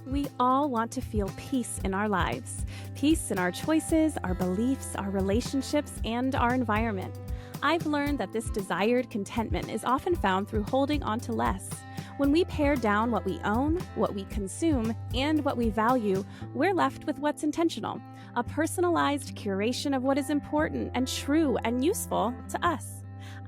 We all want to feel peace in our lives. Peace in our choices, our beliefs, our relationships, and our environment. I've learned that this desired contentment is often found through holding on to less. When we pare down what we own, what we consume, and what we value, we're left with what's intentional, a personalized curation of what is important and true and useful to us.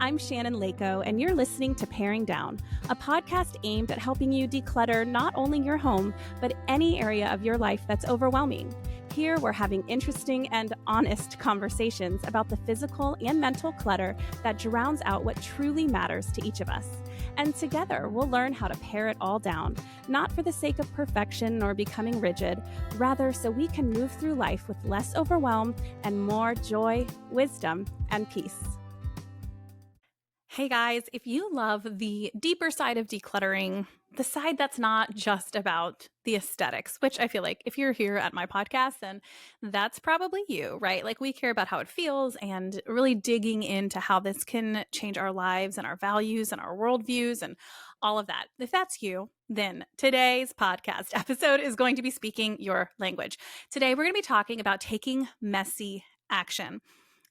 I'm Shannon Leyko, and you're listening to Paring Down, a podcast aimed at helping you declutter not only your home, but any area of your life that's overwhelming. Here, we're having interesting and honest conversations about the physical and mental clutter that drowns out what truly matters to each of us. And together, we'll learn how to pare it all down, not for the sake of perfection or becoming rigid, rather so we can move through life with less overwhelm and more joy, wisdom, and peace. Hey guys, if you love the deeper side of decluttering, the side that's not just about the aesthetics, which I feel like if you're here at my podcast, then that's probably you, right? Like we care about how it feels and really digging into how this can change our lives and our values and our worldviews and all of that. If that's you, then today's podcast episode is going to be speaking your language. Today, we're going to be talking about taking messy action.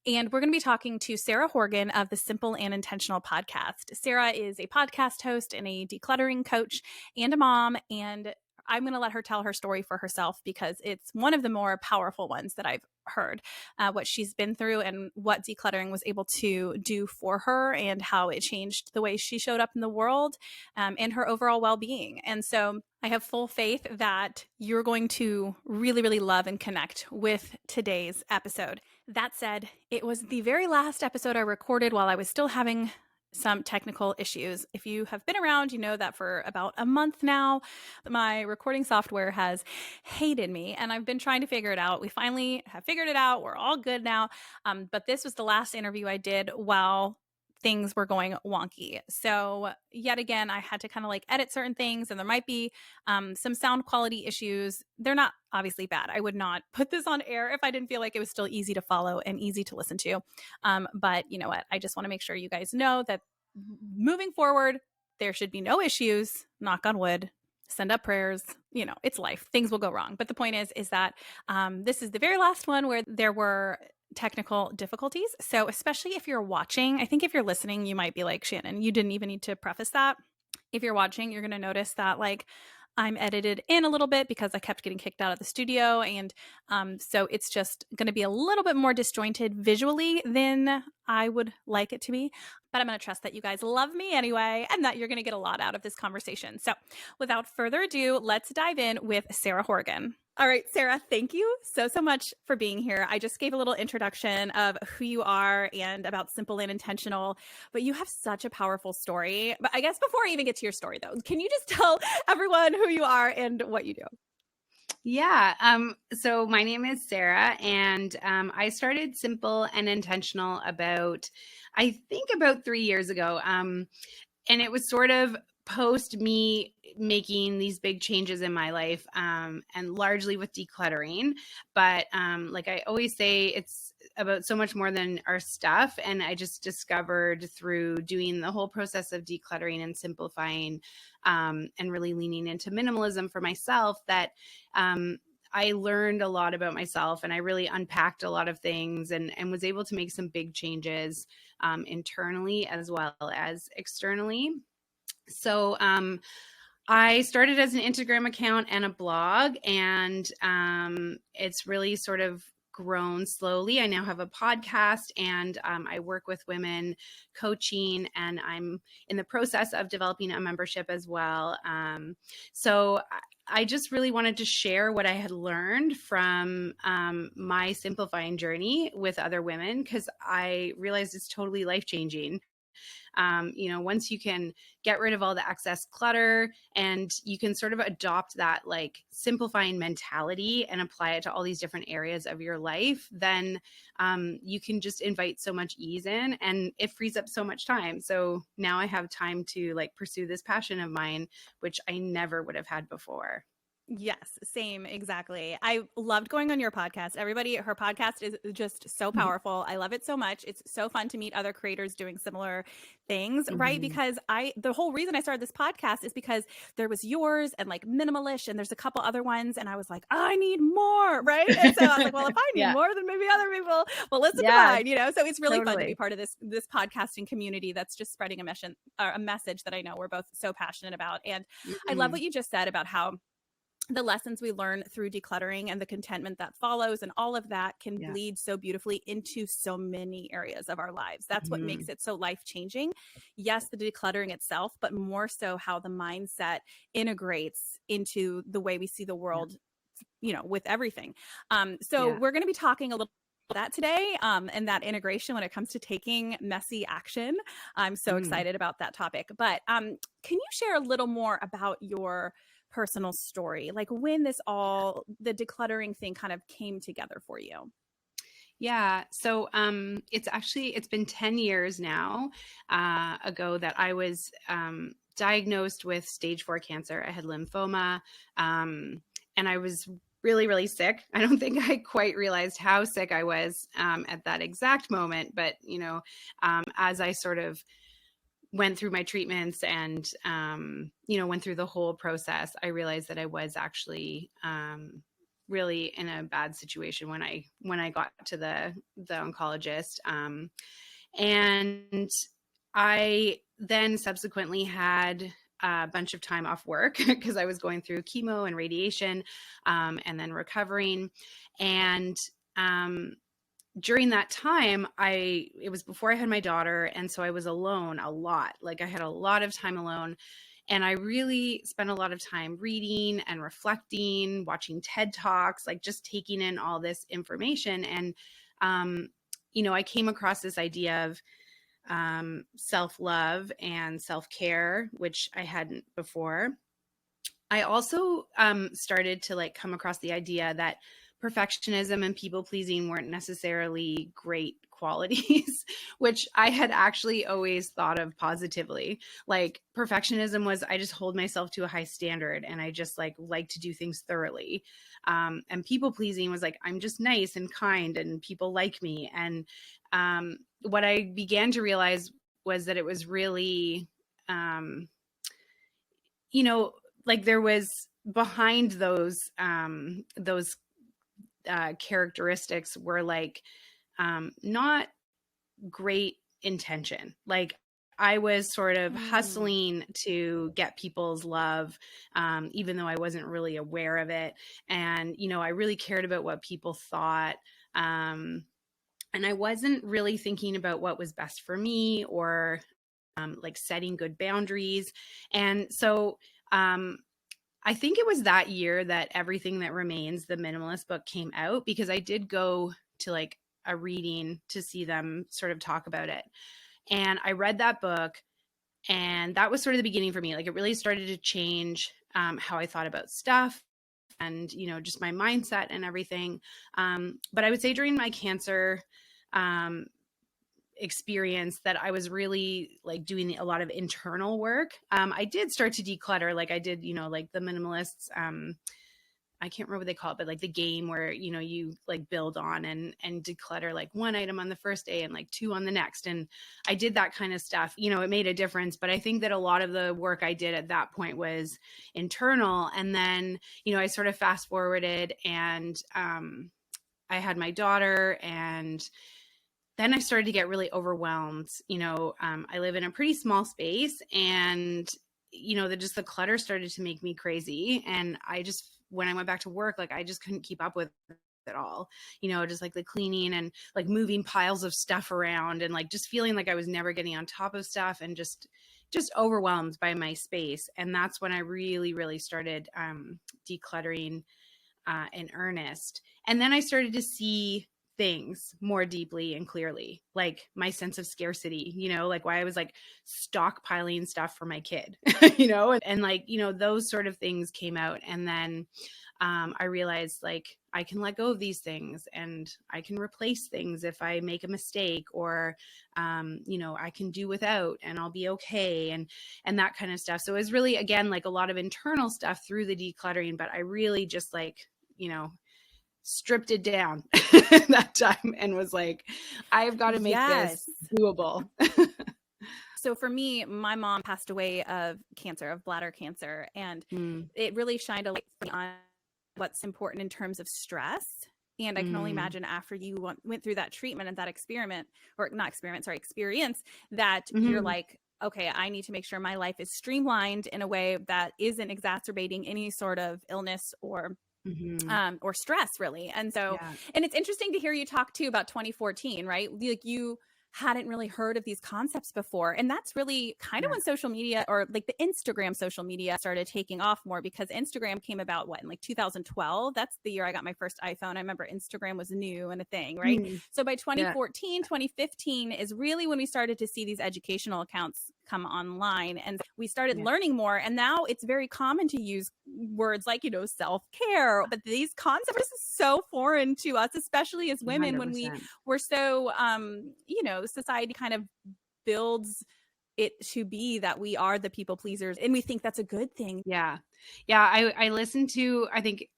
And we're going to be talking to Sarah Horgan of the Simple and Intentional podcast. Sarah is a podcast host and a decluttering coach and a mom. And I'm going to let her tell her story for herself because it's one of the more powerful ones that I've heard, what she's been through and what decluttering was able to do for her and how it changed the way she showed up in the world and her overall well-being. And so I have full faith that you're going to really, really love and connect with today's episode. That said, it was the very last episode I recorded while I was still having some technical issues. If you have been around, you know that for about a month now, my recording software has hated me and I've been trying to figure it out. We finally have figured it out. We're all good now. But this was the last interview I did while things were going wonky. So yet again, I had to kind of like edit certain things and there might be some sound quality issues. They're not obviously bad. I would not put this on air if I didn't feel like it was still easy to follow and easy to listen to. But you know what? I just want to make sure you guys know that moving forward, there should be no issues, knock on wood. Send up prayers. You know, it's life. Things will go wrong. But the point is that this is the very last one where there were technical difficulties. So especially if you're watching, I think if you're listening, you might be like, Shannon, you didn't even need to preface that. If you're watching, you're going to notice that like I'm edited in a little bit because I kept getting kicked out of the studio. And so it's just going to be a little bit more disjointed visually than I would like it to be. But I'm going to trust that you guys love me anyway and that you're going to get a lot out of this conversation. So without further ado, let's dive in with Sarah Horgan. All right, Sarah, thank you so much for being here. I just gave a little introduction of who you are and about Simple and Intentional, but you have such a powerful story. But I guess before I even get to your story, though, can you just tell everyone who you are and what you do? Yeah. So my name is Sarah, and I started Simple and Intentional about 3 years ago. And it was sort of post me making these big changes in my life, and largely with decluttering. But like I always say, it's about so much more than our stuff. And I just discovered through doing the whole process of decluttering and simplifying, and really leaning into minimalism for myself, that I learned a lot about myself, and I really unpacked a lot of things and was able to make some big changes internally as well as externally. So I started as an Instagram account and a blog, and it's really sort of grown slowly. I now have a podcast, and I work with women coaching, and I'm in the process of developing a membership as well. So I just really wanted to share what I had learned from my simplifying journey with other women, because I realized it's totally life-changing. Once you can get rid of all the excess clutter and you can sort of adopt that like simplifying mentality and apply it to all these different areas of your life, then you can just invite so much ease in, and it frees up so much time. So now I have time to like pursue this passion of mine, which I never would have had before. Yes, same, exactly. I loved going on your podcast. Everybody, her podcast is just so powerful. I love it so much. It's so fun to meet other creators doing similar things, right? Mhm. Because the whole reason I started this podcast is because there was yours and like Minimalish, and there's a couple other ones. And I was like, I need more, right? And so I was like, well, if I need Yeah. more, then maybe other people will listen to Yes, mine, you know? So it's really fun to be totally. part of this podcasting community that's just spreading a message that I know we're both so passionate about. And I love Mhm. what you just said about how the lessons we learn through decluttering and the contentment that follows and all of that can Yeah. bleed so beautifully into so many areas of our lives. That's what makes Mhm. it so life changing. Yes, the decluttering itself, but more so how the mindset integrates into the way we see the Yeah. world, you know, with everything. So Yeah. we're going to be talking a little about that today, and that integration when it comes to taking messy action. I'm so Mm. excited about that topic. But can you share a little more about your personal story, like when the decluttering thing kind of came together for you? Yeah. So it's been 10 years now ago that I was diagnosed with stage 4 cancer. I had lymphoma, and I was really, really sick. I don't think I quite realized how sick I was at that exact moment. But, as I sort of went through my treatments and, went through the whole process, I realized that I was actually really in a bad situation when I got to the oncologist, and I then subsequently had a bunch of time off work because I was going through chemo and radiation, and then recovering. And um, during that time, it was before I had my daughter, and so I was alone a lot. Like I had a lot of time alone, and I really spent a lot of time reading and reflecting, watching TED Talks, like just taking in all this information. And I came across this idea of self-love and self-care, which I hadn't before. I also started to like come across the idea that perfectionism and people pleasing weren't necessarily great qualities, which I had actually always thought of positively. Like perfectionism was I just hold myself to a high standard and I just like to do things thoroughly. And people pleasing was like I'm just nice and kind and people like me. And what I began to realize was that it was really um, you know, like there was behind those characteristics were like not great intention. Like I was sort of Mm. hustling to get people's love, even though I wasn't really aware of it. And I really cared about what people thought. And I wasn't really thinking about what was best for me or like setting good boundaries. And so I think it was that year that Everything That Remains, the minimalist book, came out because I did go to like a reading to see them sort of talk about it. And I read that book, and that was sort of the beginning for me. Like it really started to change how I thought about stuff and, just my mindset and everything. But I would say during my cancer um, experience that I was really like doing a lot of internal work. I did start to declutter, like I did, like the minimalists. I can't remember what they call it, but like the game where you like build on and declutter like one item on the first day and like two on the next. And I did that kind of stuff. It made a difference. But I think that a lot of the work I did at that point was internal. And then I sort of fast forwarded and I had my daughter, and then I started to get really overwhelmed. I live in a pretty small space, and the clutter started to make me crazy. And when I went back to work, like I just couldn't keep up with it all. Just like the cleaning and like moving piles of stuff around, and like just feeling like I was never getting on top of stuff, and just overwhelmed by my space. And that's when I really, really started decluttering in earnest. And then I started to see things more deeply and clearly, like my sense of scarcity, like why I was like stockpiling stuff for my kid, and like, those sort of things came out. And then I realized like I can let go of these things and I can replace things if I make a mistake, or, I can do without and I'll be okay. And that kind of stuff. So it was really, again, like a lot of internal stuff through the decluttering, but I really just like, stripped it down that time and was like, I've got to make this Yes. doable. So for me, my mom passed away of cancer, of bladder cancer, and it really shined a light on what's important in terms of stress. And I can only imagine after you went through that treatment and that experience, that you're like, okay, I need to make sure my life is streamlined in a way that isn't exacerbating any sort of illness or stress, really. And so, and it's interesting to hear you talk too about 2014, right? Like you hadn't really heard of these concepts before. And that's really kind of when social media, or like the Instagram social media, started taking off more, because Instagram came about in like 2012. That's the year I got my first iPhone. I remember Instagram was new and a thing, right? So by 2014, 2015 is really when we started to see these educational accounts come online, and we started learning more. And now it's very common to use words like, self-care, but these concepts are so foreign to us, especially as women, 100%. When we're so, society kind of builds it to be that we are the people pleasers, and we think that's a good thing. Yeah. I listened to, I think,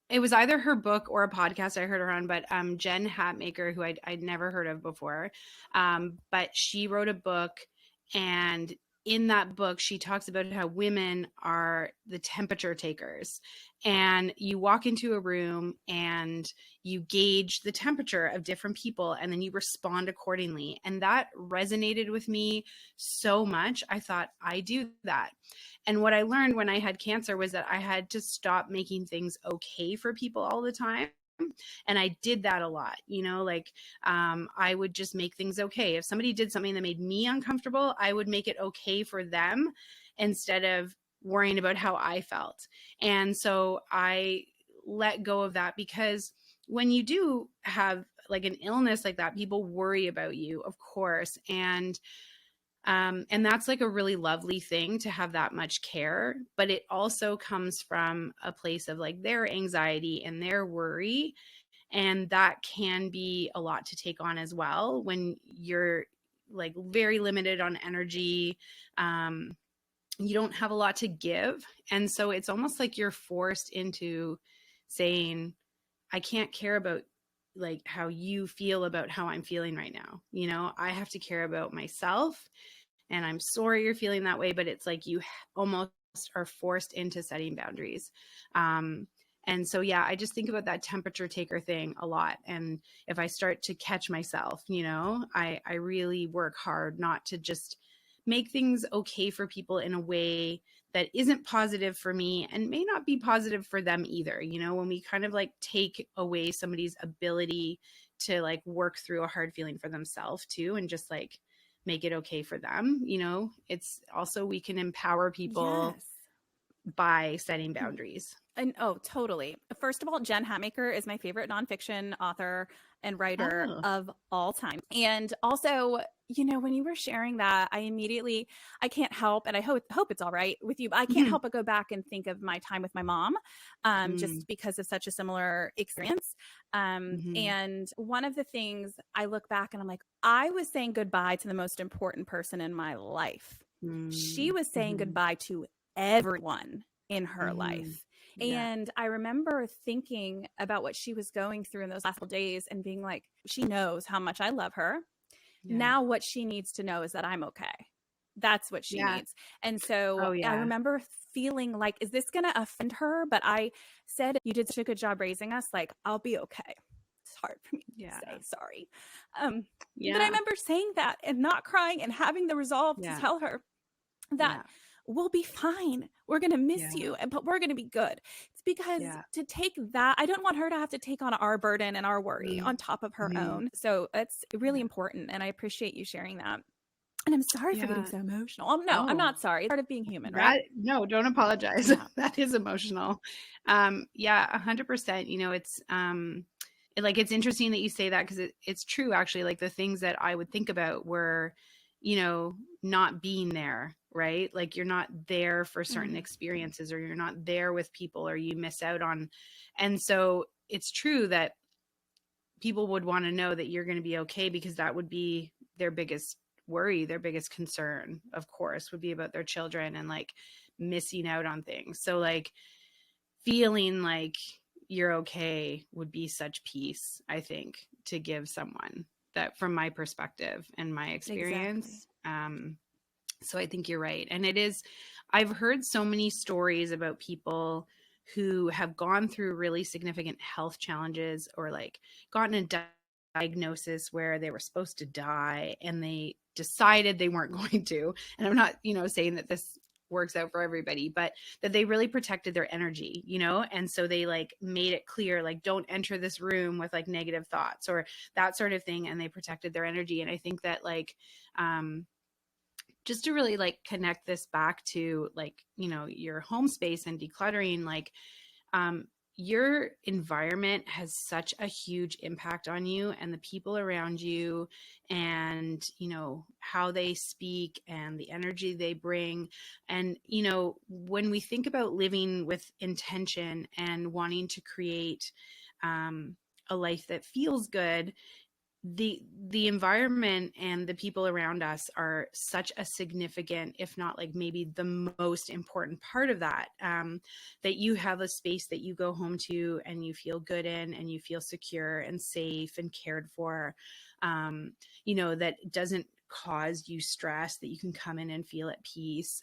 it was either her book or a podcast I heard her on, but Jen Hatmaker, who I'd never heard of before, but she wrote a book, and in that book, she talks about how women are the temperature takers, and you walk into a room and you gauge the temperature of different people, and then you respond accordingly. And that resonated with me so much. I thought, I do that. And what I learned when I had cancer was that I had to stop making things okay for people all the time. And I did that a lot, I would just make things okay. If somebody did something that made me uncomfortable, I would make it okay for them instead of worrying about how I felt. And so I let go of that, because when you do have like an illness like that, people worry about you, of course. And that's like a really lovely thing to have that much care, but it also comes from a place of like their anxiety and their worry. And that can be a lot to take on as well when you're like very limited on energy. You don't have a lot to give. And so it's almost like you're forced into saying, I can't care about like how you feel about how I'm feeling right now. I have to care about myself, and I'm sorry you're feeling that way, but it's like you almost are forced into setting boundaries. And so, I just think about that temperature taker thing a lot. And if I start to catch myself, I really work hard not to just make things okay for people in a way that isn't positive for me and may not be positive for them either. When we kind of like take away somebody's ability to like work through a hard feeling for themselves too, and just like make it okay for them, it's also, we can empower people by setting boundaries. And totally. First of all, Jen Hatmaker is my favorite nonfiction author and writer of all time. And also, when you were sharing that, I can't help, and I hope it's all right with you, but I can't help but go back and think of my time with my mom, just because of such a similar experience. And one of the things I look back and I'm like, I was saying goodbye to the most important person in my life. She was saying goodbye to everyone in her life. And I remember thinking about what she was going through in those last couple days and being like, she knows how much I love her. Now what she needs to know is that I'm okay. That's what she needs. And so I remember feeling like, is this going to offend her? But I said, you did such a good job raising us. Like, I'll be okay. It's hard for me to say sorry. But I remember saying that and not crying and having the resolve to tell her that we'll be fine. We're going to miss you, but we're going to be good. It's because to take that, I don't want her to have to take on our burden and our worry on top of her own. So it's really important. And I appreciate you sharing that. And I'm sorry for getting so emotional. Oh, no, I'm not sorry. It's part of being human, right? No, don't apologize. That is emotional. 100%. It's, like, it's interesting that you say that, because it's true, actually. Like, the things that I would think about were, not being there, right? Like, you're not there for certain Mhm. experiences, or you're not there with people, or you miss out on. And so it's true that people would want to know that you're going to be okay, because that would be their biggest worry, their biggest concern, of course, would be about their children and like missing out on things. So like feeling like you're okay would be such peace, I think, to give someone, that from my perspective and my Exactly. experience. So I think you're right. And it is, I've heard so many stories about people who have gone through really significant health challenges, or like gotten a diagnosis where they were supposed to die and they decided they weren't going to. And I'm not, saying that this works out for everybody, but that they really protected their energy, and so they like made it clear, like, don't enter this room with like negative thoughts or that sort of thing. And they protected their energy. And I think that like, just to really like connect this back to like, your home space and decluttering, like, um, your environment has such a huge impact on you and the people around you, and how they speak and the energy they bring. And when we think about living with intention and wanting to create um, a life that feels good, the environment and the people around us are such a significant, if not like maybe the most important part of that. That you have a space that you go home to and you feel good in, and you feel secure and safe and cared for, that doesn't cause you stress, that you can come in and feel at peace,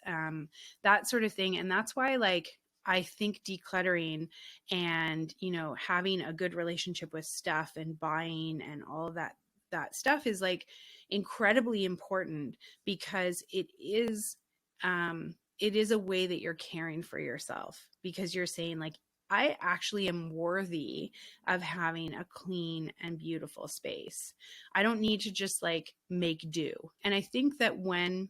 that sort of thing. And that's why, like, I think decluttering and having a good relationship with stuff and buying and all of that stuff is like incredibly important, because it is a way that you're caring for yourself, because you're saying like, I actually am worthy of having a clean and beautiful space. I don't need to just like make do. And I think that when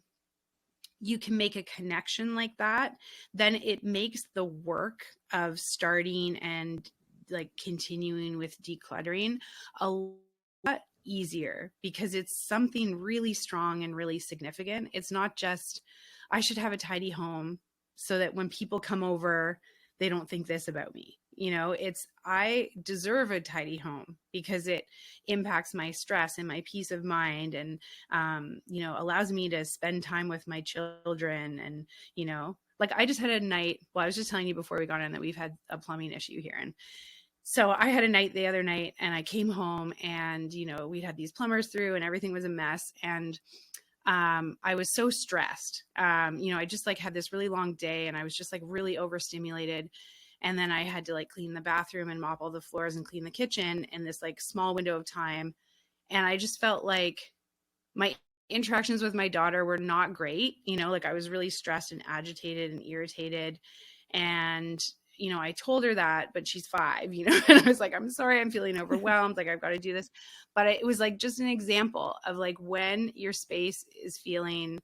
you can make a connection like that, then it makes the work of starting and like continuing with decluttering a lot easier, because it's something really strong and really significant. It's not just, I should have a tidy home so that when people come over, they don't think this about me. It's, I deserve a tidy home because it impacts my stress and my peace of mind, and allows me to spend time with my children. And, like, I just had a night, well, I was just telling you before we got in that we've had a plumbing issue here. And so I had a night the other night, and I came home, and, we'd had these plumbers through and everything was a mess. And I was so stressed. I just like had this really long day, and I was just like really overstimulated. And then I had to like clean the bathroom and mop all the floors and clean the kitchen in this like small window of time. And I just felt like my interactions with my daughter were not great. Like, I was really stressed and agitated and irritated. And, I told her that, but she's 5, and I was like, I'm sorry, I'm feeling overwhelmed. Like, I've got to do this. But it was like just an example of like when your space is feeling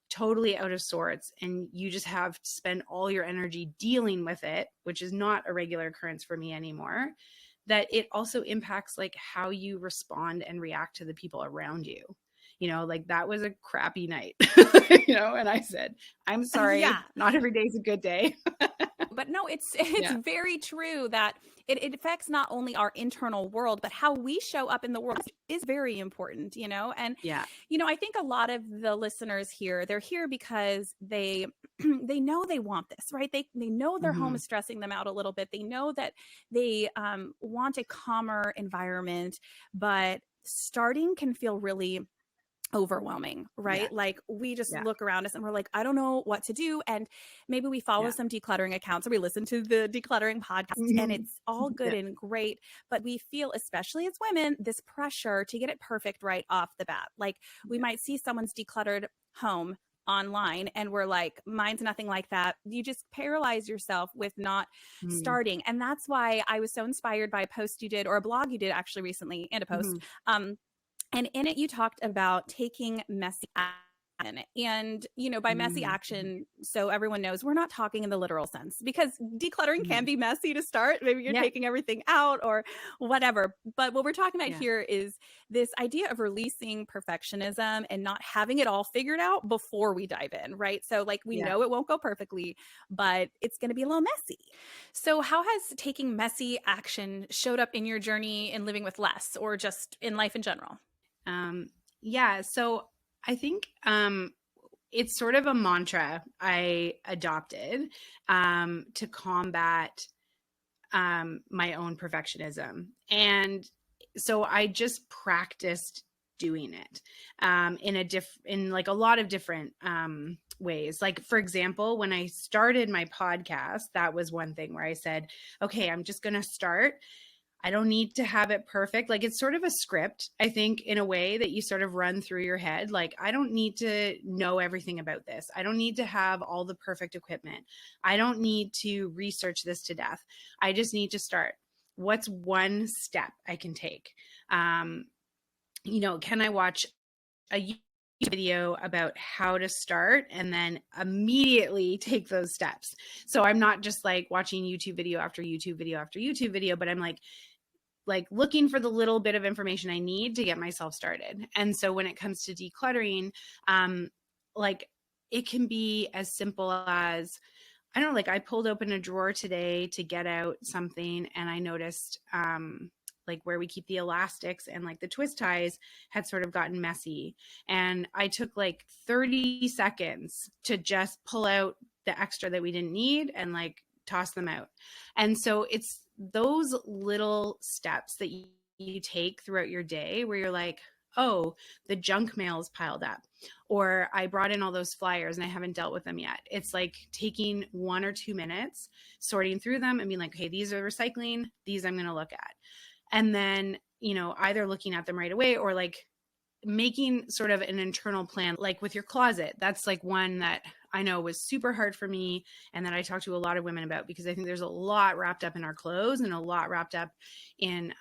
totally out of sorts and you just have to spend all your energy dealing with it, which is not a regular occurrence for me anymore, that it also impacts like how you respond and react to the people around you. Like, that was a crappy night, and I said, I'm Yeah. sorry, not every day is a good day. But no, it's Yeah. very true that it affects not only our internal world, but how we show up in the world is very important. And Yeah. I think a lot of the listeners here, they're here because they they know they want this, right? They know their home Hmm. is stressing them out a little bit. They know that they want a calmer environment, but starting can feel really overwhelming, Yeah. right? Like, we just Yeah. look around us and we're like, I don't know what to do. And maybe we follow Yeah. some decluttering accounts, or we listen to the decluttering podcast, and Hmm. it's all good Yeah. and great. But we feel, especially as women, this pressure to get it perfect right off the bat. Like, we Yeah. might see someone's decluttered home online and we're like, mine's nothing like that. You just paralyze yourself with not Hmm. starting. And that's why I was so inspired by a post you did, or a blog you did actually recently, and a Hmm. post. And in it, you talked about taking messy And, by messy Mm. action, so everyone knows we're not talking in the literal sense, because decluttering can Mhm. be messy to start. Maybe you're Yeah. taking everything out or whatever. But what we're talking about Yeah. here is this idea of releasing perfectionism and not having it all figured out before we dive in, right? So, like, we Yeah. know it won't go perfectly, but it's going to be a little messy. So, how has taking messy action showed up in your journey in living with less, or just in life in general? Um, yeah. So I think it's sort of a mantra I adopted to combat my own perfectionism. And so I just practiced doing it in like a lot of different ways. Like, for example, when I started my podcast, that was one thing where I said, okay, I'm just going to start. I don't need to have it perfect. Like, it's sort of a script, I think, in a way that you sort of run through your head. Like, I don't need to know everything about this. I don't need to have all the perfect equipment. I don't need to research this to death. I just need to start. What's one step I can take? Um, can I watch a YouTube video about how to start and then immediately take those steps? So I'm not just like watching YouTube video after YouTube video after YouTube video, but I'm like looking for the little bit of information I need to get myself started. And so when it comes to decluttering, like it can be as simple as, I don't know, like I pulled open a drawer today to get out something and I noticed like where we keep the elastics and like the twist ties had sort of gotten messy. And I took like 30 seconds to just pull out the extra that we didn't need and like toss them out. And so it's those little steps that you take throughout your day where you're like, oh, the junk mail is piled up, or I brought in all those flyers and I haven't dealt with them yet. It's like taking 1 or 2 minutes, sorting through them and being like, okay, these are recycling, these I'm going to look at. And then, either looking at them right away or like making sort of an internal plan, like with your closet. That's like one that I know was super hard for me and that I talk to a lot of women about, because I think there's a lot wrapped up in our clothes and a lot wrapped up in,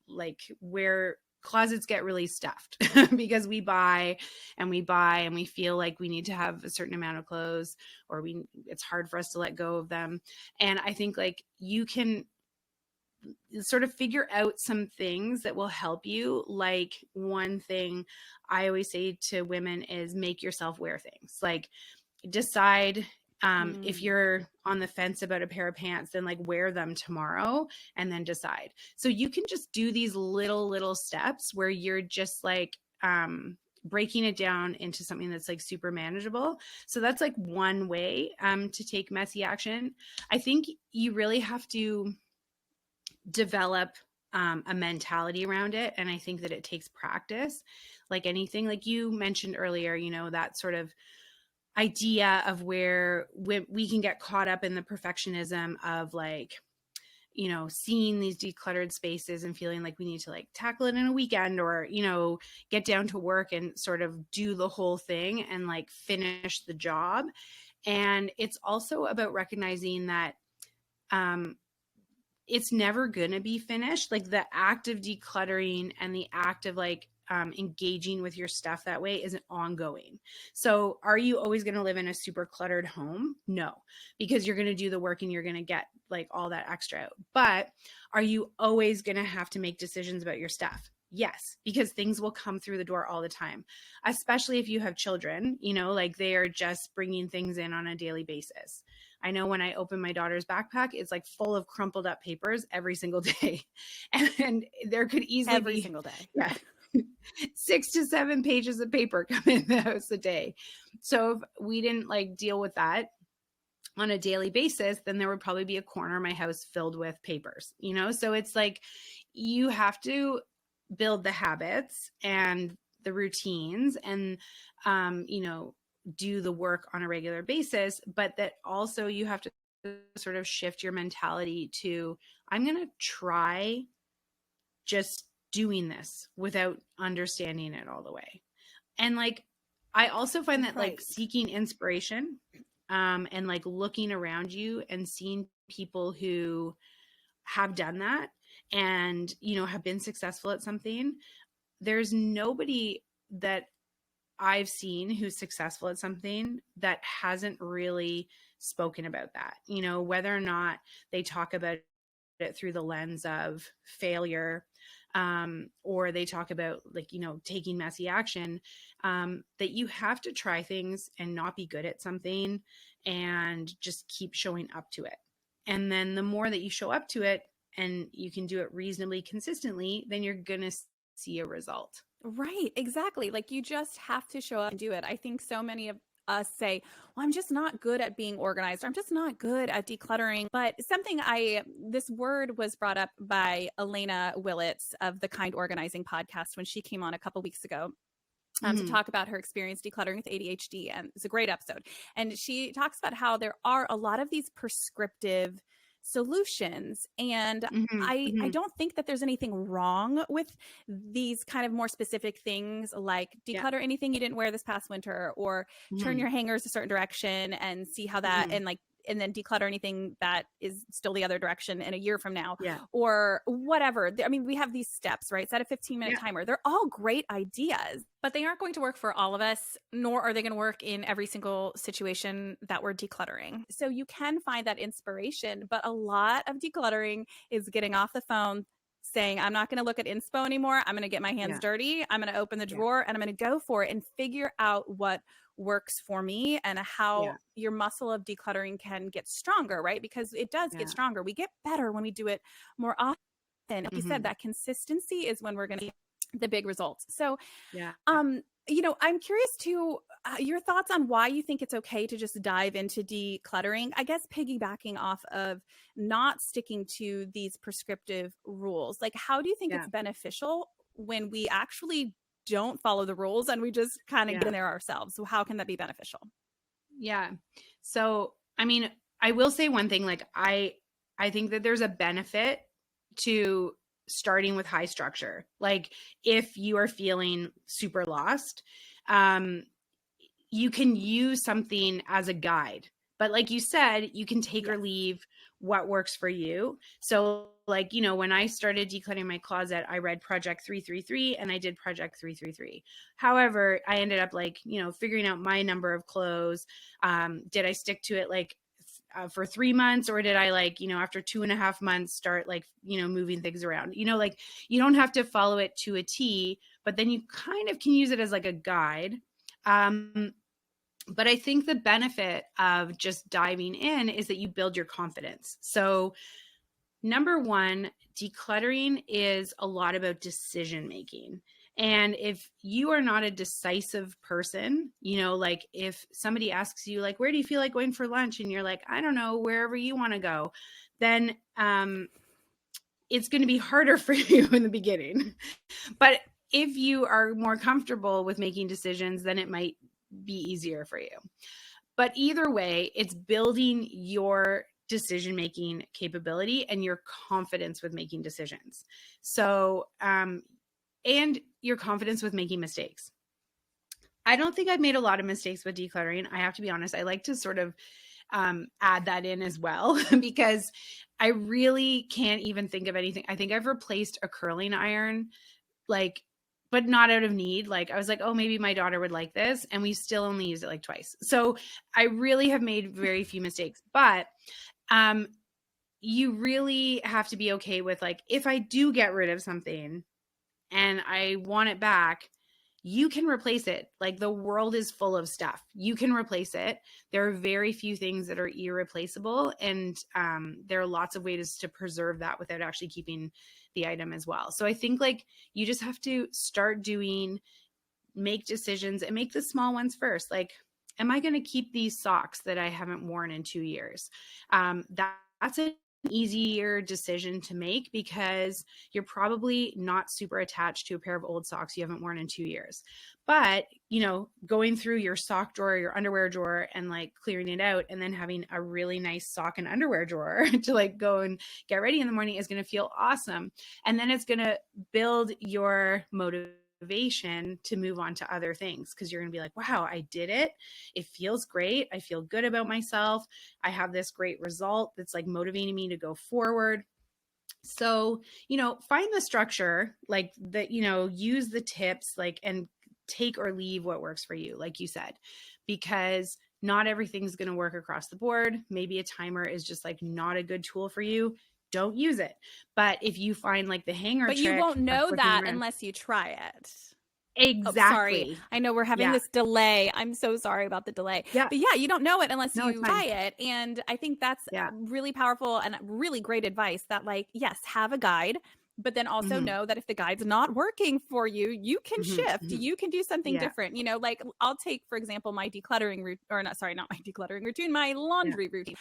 like where closets get really stuffed because we buy and we buy and we feel like we need to have a certain amount of clothes, or it's hard for us to let go of them. And I think like you can sort of figure out some things that will help you. Like, one thing I always say to women is make yourself wear things. Like, decide if Mm. you're on the fence about a pair of pants, then like wear them tomorrow and then decide. So you can just do these little steps where you're just like breaking it down into something that's like super manageable. So that's like one way to take messy action. I think you really have to develop a mentality around it. And I think that it takes practice, like anything. Like you mentioned earlier, that sort of idea of where we can get caught up in the perfectionism of like, seeing these decluttered spaces and feeling like we need to like tackle it in a weekend, or, get down to work and sort of do the whole thing and like finish the job. And it's also about recognizing that it's never going to be finished. Like, the act of decluttering and the act of like engaging with your stuff that way is ongoing. So are you always going to live in a super cluttered home? No, because you're going to do the work and you're going to get like all that extra out. But are you always going to have to make decisions about your stuff? Yes, because things will come through the door all the time, especially if you have children, like they are just bringing things in on a daily basis. I know when I open my daughter's backpack, it's like full of crumpled up papers every single day. And there could easily Every be, single day. yeah, 6 to 7 pages of paper come in the house a day. So if we didn't like deal with that on a daily basis, then there would probably be a corner of my house filled with papers, So it's like you have to build the habits and the routines and, do the work on a regular basis, but that also you have to sort of shift your mentality to, I'm going to try just doing this without understanding it all the way. And like, I also find that like Right. seeking inspiration and like looking around you and seeing people who have done that and, have been successful at something, there's nobody that I've seen who's successful at something that hasn't really spoken about that, whether or not they talk about it through the lens of failure, or they talk about like, taking messy action, that you have to try things and not be good at something and just keep showing up to it. And then the more that you show up to it and you can do it reasonably consistently, then you're going to see a result. Right, exactly. Like you just have to show up and do it. I think so many of us say, well, I'm just not good at being organized. Or I'm just not good at decluttering. But this word was brought up by Elena Willits of the Kind Organizing podcast when she came on a couple weeks ago. To Mm-hmm. talk about her experience decluttering with ADHD. And it's a great episode. And she talks about how there are a lot of these prescriptive solutions. And Mm-hmm. I Mm-hmm. don't think that there's anything wrong with these kind of more specific things like Yeah. declutter anything you didn't wear this past winter, or turn Mm-hmm. your hangers a certain direction and see how that, Mm-hmm. and then declutter anything that is still the other direction in a year from now, Yeah. or whatever. I mean, we have these steps, right? Set a 15-minute Yeah. timer. They're all great ideas, but they aren't going to work for all of us, nor are they going to work in every single situation that we're decluttering. So you can find that inspiration, but a lot of decluttering is getting off the phone, saying, I'm not going to look at inspo anymore. I'm going to get my hands Yeah. dirty. I'm going to open the Yeah. drawer and I'm going to go for it and figure out what works for me and how Yeah. your muscle of decluttering can get stronger, right? Because it does get Yeah. stronger. We get better when we do it more often. Like you said, Mm-hmm. that consistency is when we're going to see the big results. So, Yeah. I'm curious to your thoughts on why you think it's okay to just dive into decluttering. I guess piggybacking off of not sticking to these prescriptive rules. Like, how do you think it's Yeah. beneficial when we actually don't follow the rules and we just kind of get Yeah. in there ourselves? So, how can that be beneficial? Yeah. So, I mean, I will say one thing, like I think that there's a benefit to starting with high structure. Like if you are feeling super lost, um you can use something as a guide. But like you said, you can take or Yes. leave what works for you. So like, when I started decluttering my closet, I read Project 333 and I did Project 333. However, I ended up like, figuring out my number of clothes. Did I stick to it like for 3 months, or did I like, after 2.5 months start like, moving things around, like you don't have to follow it to a T, but then you kind of can use it as like a guide. But I think the benefit of just diving in is that you build your confidence. So number one, decluttering is a lot about decision making. And if you are not a decisive person, like if somebody asks you, like, where do you feel like going for lunch? And you're like, I don't know, wherever you want to go, then it's going to be harder for you in the beginning. But if you are more comfortable with making decisions, then it might be easier for you. But either way, it's building your decision-making capability and your confidence with making decisions. So, and your confidence with making mistakes. I don't think I've made a lot of mistakes with decluttering. I have to be honest. I like to sort of add that in as well because I really can't even think of anything. I think I've replaced a curling iron, like, but not out of need. Like I was like, oh, maybe my daughter would like this. And we still only use it like twice. So I really have made very few mistakes, but you really have to be okay with like, if I do get rid of something and I want it back, you can replace it. Like the world is full of stuff. You can replace it. There are very few things that are irreplaceable. And there are lots of ways to preserve that without actually keeping the item as well. So I think like you just have to start make decisions and make the small ones first. Like, am I going to keep these socks that I haven't worn in 2 years? That's an easier decision to make because you're probably not super attached to a pair of old socks you haven't worn in 2 years. But, going through your sock drawer, your underwear drawer, and like clearing it out and then having a really nice sock and underwear drawer to like go and get ready in the morning is going to feel awesome. And then it's going to build your motivation to move on to other things because you're going to be like, wow, I did it. It feels great. I feel good about myself. I have this great result that's like motivating me to go forward. So, find the structure like that, use the tips like, and take or leave what works for you, like you said, because not everything's going to work across the board. Maybe a timer is just like not a good tool for you. Don't use it. But if you find like the hanger But you trick won't of know flicking that around, unless you try it. Oh, sorry. exactly. I know we're having Yeah. this delay. I'm so sorry about the delay. Yeah. But yeah, you don't know it unless No, it's you try fine. it. And I think that's Yeah. really powerful and really great advice that, like, yes, have a guide, but then also Mm-hmm. know that if the guide's not working for you, you can Mm-hmm. shift. Mm-hmm. You can do something Yeah. different. You know, like I'll take, for example, my decluttering route, or not, sorry, not my decluttering routine, my Yeah. laundry routine.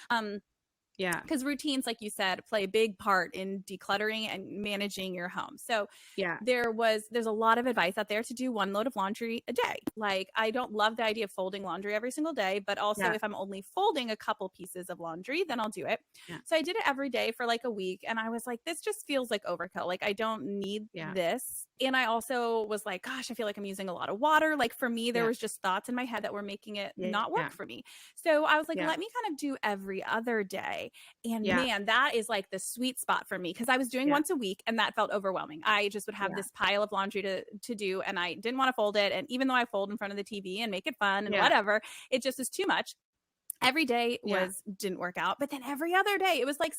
Yeah. Because routines, like you said, play a big part in decluttering and managing your home. So Yeah. there's a lot of advice out there to do one load of laundry a day. Like, I don't love the idea of folding laundry every single day, but also Yeah. if I'm only folding a couple pieces of laundry, then I'll do it. Yeah. So I did it every day for like a week, and I was like, this just feels like overkill. Like, I don't need Yeah. this. And I also was like, gosh, I feel like I'm using a lot of water. Like, for me, there Yeah. was just thoughts in my head that were making it not Yeah. work for me. So I was like, Yeah. let me kind of do every other day. And Yeah. man, that is like the sweet spot for me, because I was doing Yeah. once a week and that felt overwhelming. I just would have Yeah. this pile of laundry to do, and I didn't want to fold it. And even though I fold in front of the TV and make it fun and Yeah. whatever, it just was too much. Every day Yeah. was didn't work out, but then every other day it was like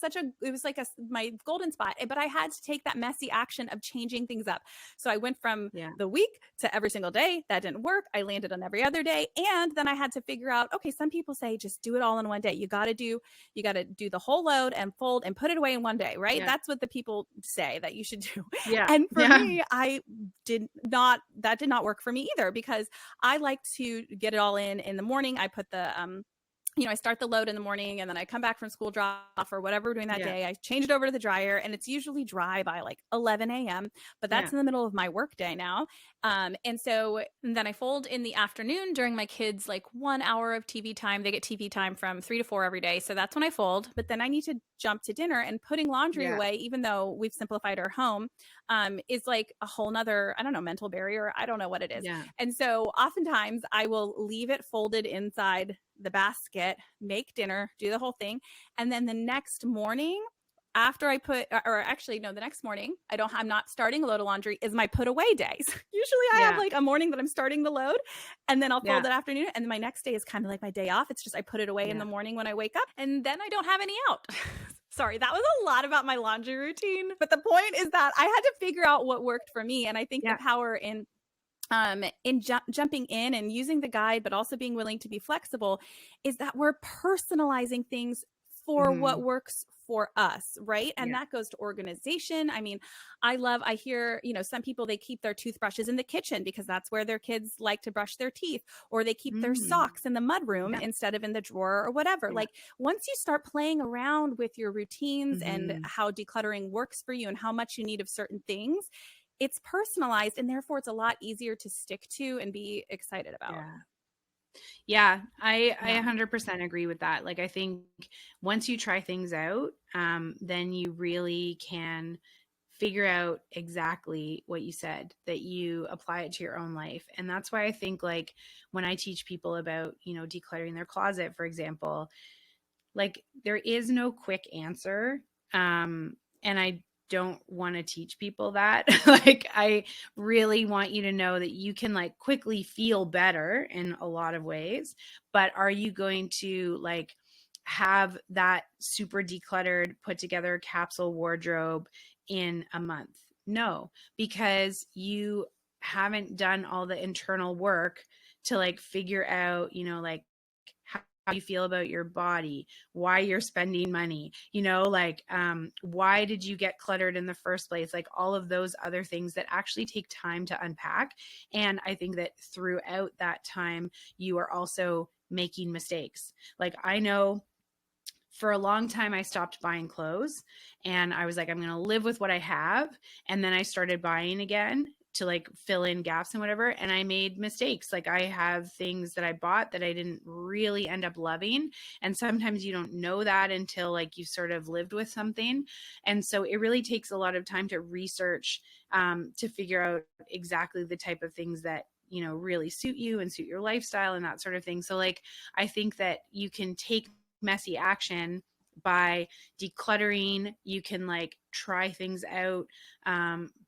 my golden spot. But I had to take that messy action of changing things up. So I went from Yeah. the week to every single day. That didn't work. I landed on every other day, and then I had to figure out, okay, some people say just do it all in one day. You got to do the whole load and fold and put it away in one day, right? Yeah. That's what the people say that you should do. Yeah. And for Yeah. me, that did not work for me either, because I like to get it all in the morning. I put the I start the load in the morning, and then I come back from school drop off or whatever we're doing that Yeah. day. I change it over to the dryer, and it's usually dry by like 11 a.m., but that's Yeah. in the middle of my work day now. And then I fold in the afternoon during my kids' like 1 hour of TV time. They get TV time from 3 to 4 every day. So that's when I fold. But then I need to jump to dinner, and putting laundry Yeah. away, even though we've simplified our home, is like a whole nother, I don't know, mental barrier. I don't know what it is. Yeah. And so oftentimes I will leave it folded inside the basket, make dinner, do the whole thing. And then the next morning, after I put, or actually, no, the next morning, I'm not starting a load of laundry, is my put away days. Usually I have Yeah. like a morning that I'm starting the load, and then I'll Yeah. fold it afternoon. And then my next day is kind of like my day off. It's just I put it away in the Yeah. morning when I wake up, and then I don't have any out. Sorry, that was a lot about my laundry routine. But the point is that I had to figure out what worked for me. And I think the Yeah. power in jumping in and using the guide, but also being willing to be flexible, is that we're personalizing things for what Mm-hmm. works for us, right? And Yeah. that goes to organization. I mean, I hear, some people, they keep their toothbrushes in the kitchen because that's where their kids like to brush their teeth, or they keep their Mm. socks in the mudroom Yeah. instead of in the drawer or whatever. Yeah. Like, once you start playing around with your routines and Mm-hmm. how decluttering works for you and how much you need of certain things, it's personalized, and therefore it's a lot easier to stick to and be excited about. Yeah. Yeah. I Yeah. 100% agree with that. Like, I think once you try things out, then you really can figure out exactly what you said, that you apply it to your own life. And that's why I think, like, when I teach people about, decluttering their closet, for example, like, there is no quick answer. And I don't want to teach people that. Like, I really want you to know that you can like quickly feel better in a lot of ways, but are you going to like have that super decluttered, put together capsule wardrobe in a month? No, because you haven't done all the internal work to like figure out, like how you feel about your body, why you're spending money, like why did you get cluttered in the first place, like all of those other things that actually take time to unpack. And I think that throughout that time, you are also making mistakes. Like, I know for a long time, I stopped buying clothes, and I was like, I'm going to live with what I have. And then I started buying again to like fill in gaps and whatever. And I made mistakes. Like, I have things that I bought that I didn't really end up loving. And sometimes you don't know that until like you've sort of lived with something. And so it really takes a lot of time to research, to figure out exactly the type of things that really suit you and suit your lifestyle and that sort of thing. So like, I think that you can take messy action by decluttering. You can like try things out,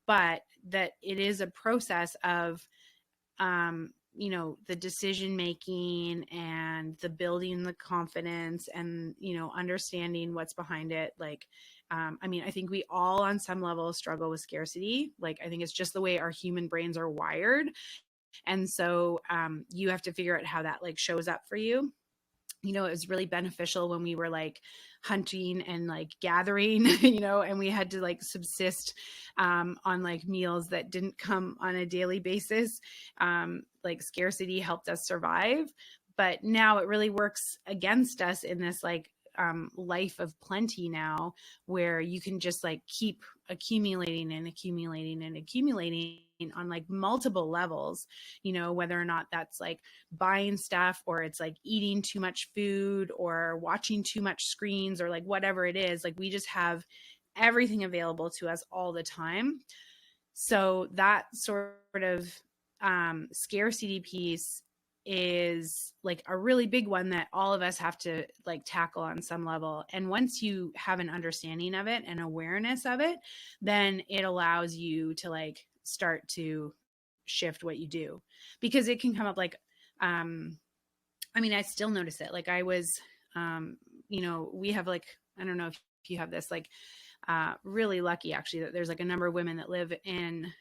but that it is a process of the decision making and the building the confidence and, understanding what's behind it. Like, I think we all on some level struggle with scarcity. Like, I think it's just the way our human brains are wired. And so you have to figure out how that like shows up for you. It was really beneficial when we were like hunting and like gathering, and we had to like subsist on like meals that didn't come on a daily basis. Like scarcity helped us survive. But now it really works against us in this like life of plenty now, where you can just like keep accumulating and accumulating and accumulating on like multiple levels, whether or not that's like buying stuff or it's like eating too much food or watching too much screens or like whatever it is. Like we just have everything available to us all the time. So that sort of scarcity piece is like a really big one that all of us have to like tackle on some level. And once you have an understanding of it and awareness of it, then it allows you to like start to shift what you do, because it can come up like, I still notice it. Like I was, we have like, I don't know if you have this, like, really lucky actually that there's like a number of women that live in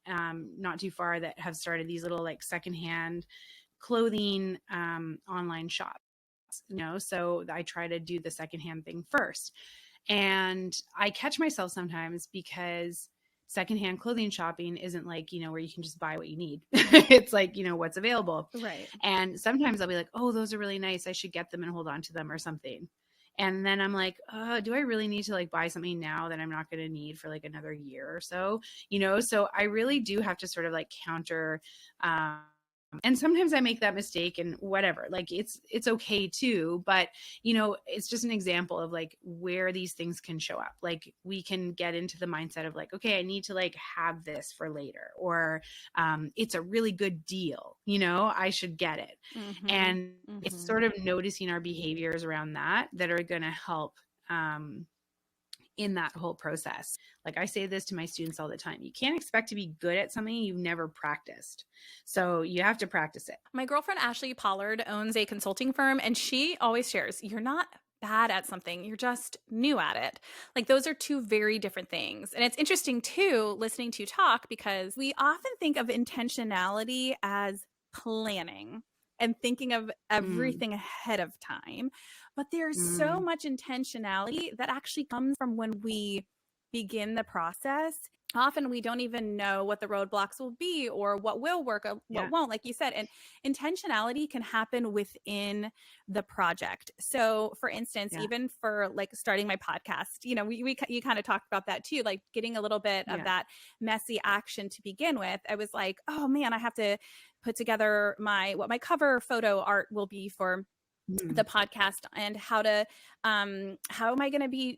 not too far that have started these little like secondhand clothing online shops, so I try to do the secondhand thing first. And I catch myself sometimes because secondhand clothing shopping isn't like, where you can just buy what you need. It's like, what's available. Right. And sometimes I'll be like, oh, those are really nice, I should get them and hold on to them or something. And then I'm like, do I really need to like buy something now that I'm not going to need for like another year or so? So I really do have to sort of like counter. And sometimes I make that mistake and whatever, like it's okay too. But, it's just an example of like where these things can show up. Like we can get into the mindset of like, okay, I need to like have this for later, or it's a really good deal, I should get it. Mm-hmm. And it's Mm-hmm. sort of noticing our behaviors around that are going to help in that whole process. Like I say this to my students all the time. You can't expect to be good at something you've never practiced. So you have to practice it. My girlfriend Ashley Pollard owns a consulting firm, and she always shares, you're not bad at something, you're just new at it. Like those are two very different things. And it's interesting too, listening to you talk, because we often think of intentionality as planning and thinking of Mm, everything ahead of time. But there's so mm, much intentionality that actually comes from when we begin the process. Often we don't even know what the roadblocks will be or what will work or what yeah, won't, like you said. And intentionality can happen within the project. So for instance, yeah, even for like starting my podcast, you kind of talked about that too, like getting a little bit of yeah, that messy action to begin with. I was like, oh man, I have to put together what my cover photo art will be for the mm, podcast, and how am I going to be,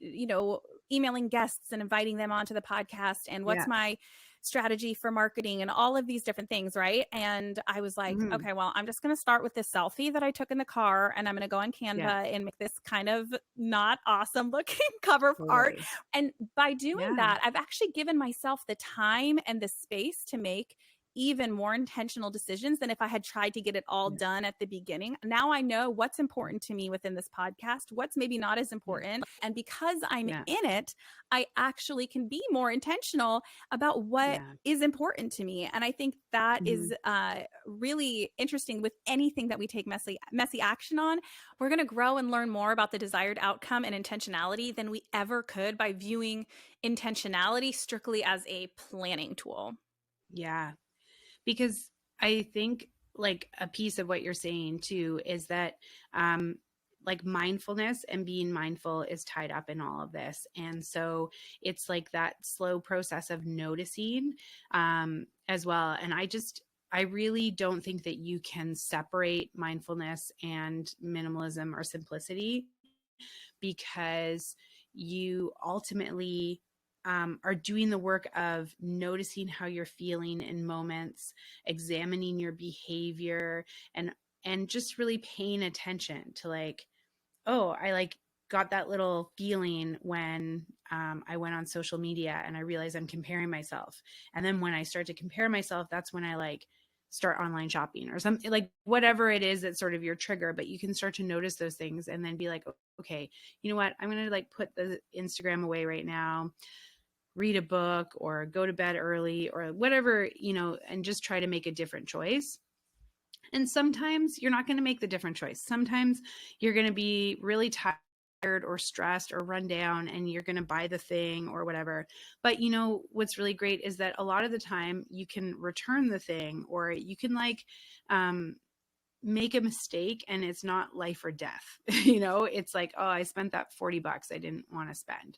emailing guests and inviting them onto the podcast, and what's yeah, my strategy for marketing, and all of these different things, right? And I was like, mm, okay, well, I'm just going to start with this selfie that I took in the car, and I'm going to go on yeah, Canva and make this kind of not awesome looking cover art. totally. And by doing Yeah, that, I've actually given myself the time and the space to make even more intentional decisions than if I had tried to get it all yeah, done at the beginning. Now I know what's important to me within this podcast, what's maybe not as yeah, important. And because I'm yeah, in it, I actually can be more intentional about what yeah, is important to me. And I think that mm, is really interesting with anything that we take messy action on. We're going to grow and learn more about the desired outcome and intentionality than we ever could by viewing intentionality strictly as a planning tool. yeah. Because I think like a piece of what you're saying too is that um like mindfulness and being mindful is tied up in all of this. And so it's like that slow process of noticing as well. And I really don't think that you can separate mindfulness and minimalism or simplicity, because you ultimately are doing the work of noticing how you're feeling in moments, examining your behavior, and just really paying attention to like, oh, I like got that little feeling when I went on social media and I realized I'm comparing myself. And then when I start to compare myself, that's when I like start online shopping or something, like whatever it is that's sort of your trigger, but you can start to notice those things and then be like, okay, you know what? I'm going to like put the Instagram away right now, read a book or go to bed early or whatever, and just try to make a different choice. And sometimes you're not going to make the different choice. Sometimes you're going to be really tired or stressed or run down and you're going to buy the thing or whatever. But what's really great is that a lot of the time you can return the thing, or you can like make a mistake and it's not life or death. It's like, oh, I spent that $40 I didn't want to spend.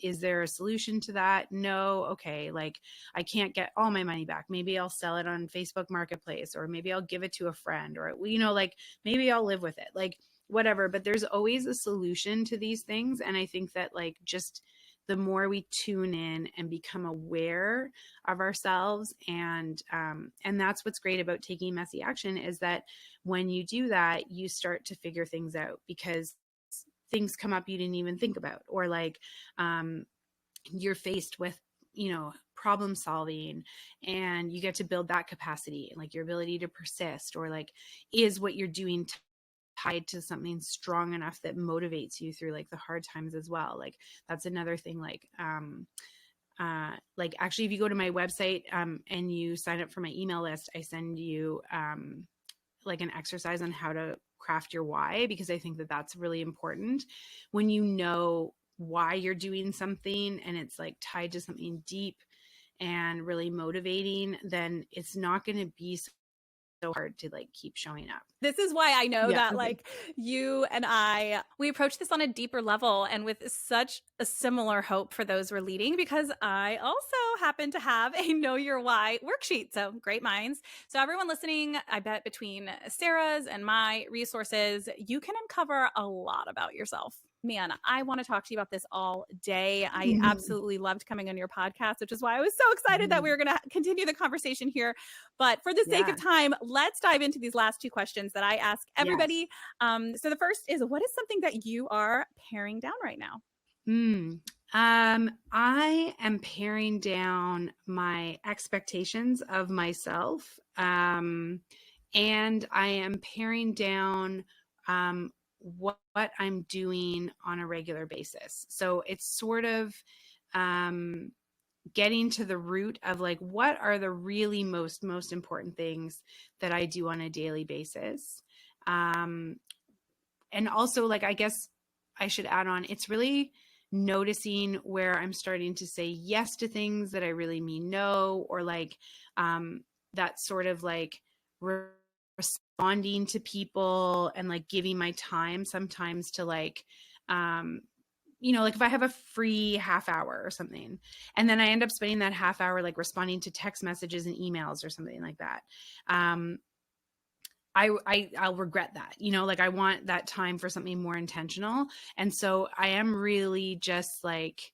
Is there a solution to that? No. Okay. Like I can't get all my money back. Maybe I'll sell it on Facebook Marketplace, or maybe I'll give it to a friend, or, like maybe I'll live with it, like whatever. But there's always a solution to these things. And I think that like just the more we tune in and become aware of ourselves, and that's what's great about taking messy action, is that when you do that, you start to figure things out because things come up you didn't even think about, or like you're faced with problem solving, and you get to build that capacity and like your ability to persist, or like is what you're doing tied to something strong enough that motivates you through like the hard times as well. Like that's another thing. Like actually if you go to my website and you sign up for my email list, I send you like an exercise on how to craft your why, because I think that that's really important. When you know why you're doing something and it's like tied to something deep and really motivating, then it's not going to be so hard to like keep showing up. This is why I know Yeah. that like you and we approach this on a deeper level and with such a similar hope for those we're leading, because I also happen to have a Know Your Why worksheet. So great minds. So everyone listening, I bet between Sarah's and my resources, you can uncover a lot about yourself. Man, I want to talk to you about this all day. I absolutely loved coming on your podcast, which is why I was so excited that we were going to continue the conversation here. But for the sake of time, let's dive into these last two questions that I ask everybody. Yes. So the first is, what is something that you are paring down right now? I am paring down my expectations of myself. And I am paring down what I'm doing on a regular basis. So it's sort of getting to the root of like, what are the really most important things that I do on a daily basis. And also, like, I guess I should add on, it's really noticing where I'm starting to say yes to things that I really mean no, or like that sort of like responding to people and like giving my time sometimes to like like if I have a free half hour or something, and then I end up spending that half hour like responding to text messages and emails or something like that, I'll regret that, like I want that time for something more intentional. And so I am really just like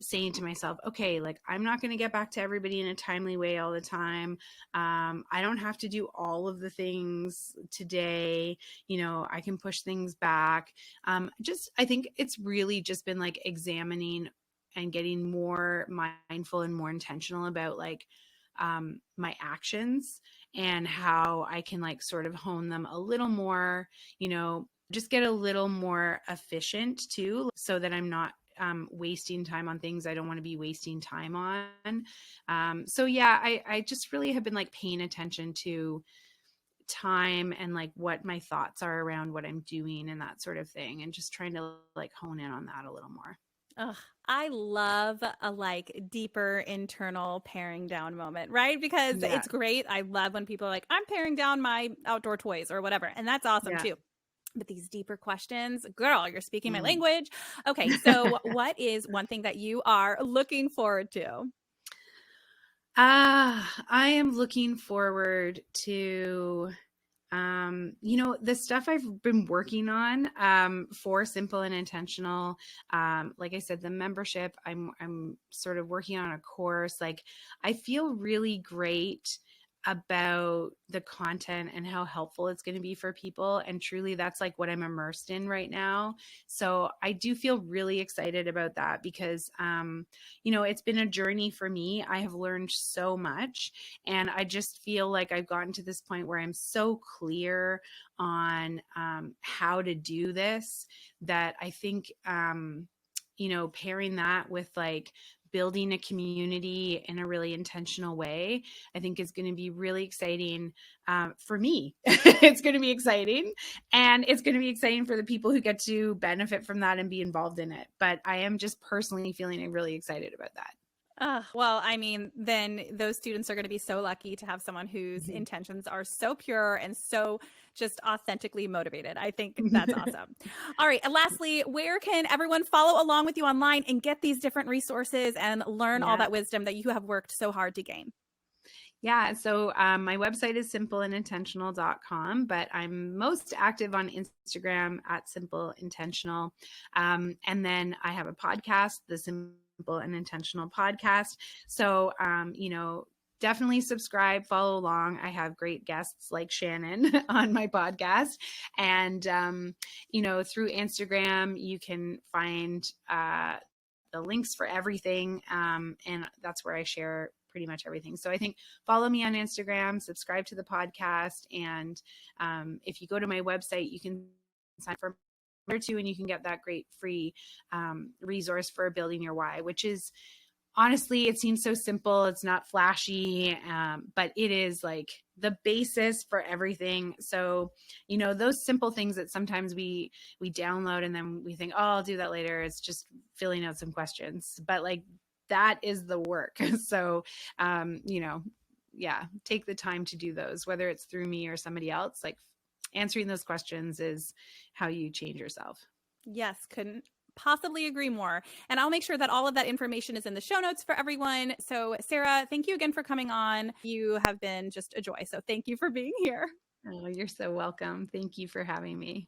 saying to myself, okay, like I'm not going to get back to everybody in a timely way all the time. I don't have to do all of the things today. I can push things back. I think it's really just been like examining and getting more mindful and more intentional about like my actions and how I can like sort of hone them a little more, just get a little more efficient too, so that I'm not wasting time on things I don't want to be wasting time on. So yeah, I just really have been like paying attention to time and like what my thoughts are around what I'm doing and that sort of thing, and just trying to like hone in on that a little more. Ugh, I love a like deeper internal paring down moment, right? Because it's great. I love when people are like, I'm paring down my outdoor toys or whatever. And that's awesome too. But these deeper questions, girl, you're speaking my language. Okay. So what is one thing that you are looking forward to? I am looking forward to the stuff I've been working on for Simple and Intentional. Like I said, the membership, I'm sort of working on a course. Like I feel really great about the content and how helpful it's going to be for people. And truly, that's like what I'm immersed in right now. So I do feel really excited about that because, it's been a journey for me. I have learned so much. And I just feel like I've gotten to this point where I'm so clear on how to do this that I think, pairing that with like building a community in a really intentional way, I think is going to be really exciting for me. It's going to be exciting, and it's going to be exciting for the people who get to benefit from that and be involved in it. But I am just personally feeling really excited about that. Well, I mean, then those students are going to be so lucky to have someone whose intentions are so pure and so just authentically motivated. I think that's awesome. All right. And lastly, where can everyone follow along with you online and get these different resources and learn all that wisdom that you have worked so hard to gain? Yeah. So my website is simpleandintentional.com, but I'm most active on Instagram at simpleintentional. And then I have a podcast, the Simple and Intentional podcast. So, definitely subscribe, follow along. I have great guests like Shannon on my podcast. And, through Instagram, you can find the links for everything. And that's where I share pretty much everything. So I think follow me on Instagram, subscribe to the podcast. And if you go to my website, you can sign for or two, and you can get that great free resource for building your why, which is honestly, it seems so simple. It's not flashy, but it is like the basis for everything. So, those simple things that sometimes we download and then we think, oh, I'll do that later. It's just filling out some questions, but like that is the work. So, take the time to do those, whether it's through me or somebody else. Like answering those questions is how you change yourself. Yes, couldn't possibly agree more. And I'll make sure that all of that information is in the show notes for everyone. So Sarah, thank you again for coming on. You have been just a joy. So thank you for being here. Oh, you're so welcome. Thank you for having me.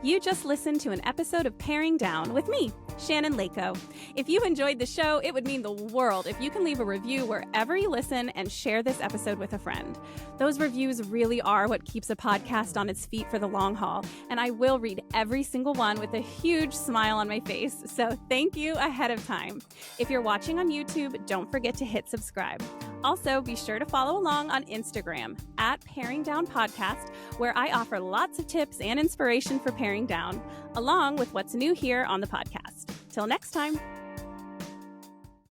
You just listened to an episode of Paring Down with me, Shannon Leyko. If you enjoyed the show, it would mean the world if you can leave a review wherever you listen and share this episode with a friend. Those reviews really are what keeps a podcast on its feet for the long haul, and I will read every single one with a huge smile on my face, so thank you ahead of time. If you're watching on YouTube, don't forget to hit subscribe. Also, be sure to follow along on Instagram at Paring Down Podcast, where I offer lots of tips and inspiration for paring down, along with what's new here on the podcast. Till next time.